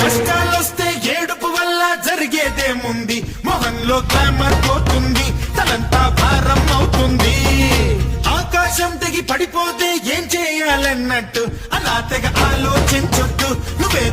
కష్టాలొస్తే ఏడుపు వల్ల జరిగేదేముంది, మొహంలో గ్లామర్ పోతుంది, తలంతా భారం అవుతుంది. ఆకాశం తెగి పడిపోతే ఏం చేయాలన్నట్టు అలా తెగ ఆలోచించొద్దు, నువ్వే